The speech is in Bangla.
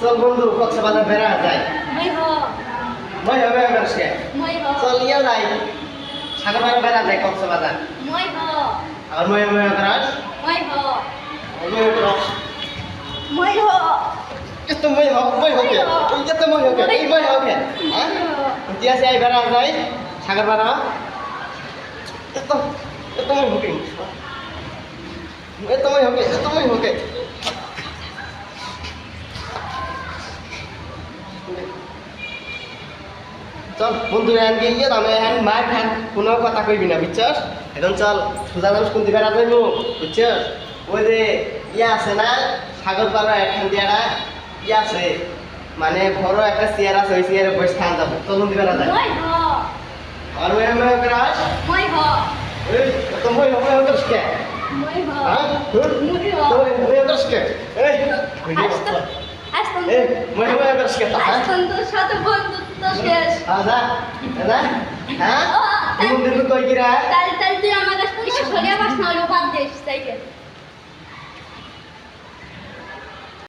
চল বন্ধু কক্সবাজার বেড়া যায়। মই হবে আজকে চল ইয়া যাই সাগরপাড়া বেড়া যায় কক্সবাজার। আর মই হবে করাস মই করাস এত মই হবে এত মই হবে এই মই হবে হ্যাঁ দিয়া যাই বেড়া যায় সাগরপাড়া এত এত মই হবে এত মই হবে চল বন্ধু আনকে ইয়ে আমি এখন মার খান কোনো কথা কইবি না বুঝছস এখন চল সোজা মানুষ কোন দিকে রাখবো বুঝছস ওই যে ইয়ে আছে না সাগরপাড়া একখান দিয়াটা ইয়ে আছে মানে বড় একটা চেয়ার আছে ওই চেয়ারে বসে খান যাবো চল কোন দিকে রাখা যায় আর ওই আমি করাস এই তো মই করিস কে হ্যাঁ মই করিস কে এই এই মই করিস কে আদা আদা হ্যাঁ তুমি দিন কই কিরা তাই তুই আমার কাছে সরিয়া বাস না হলো বাদ দিস তাই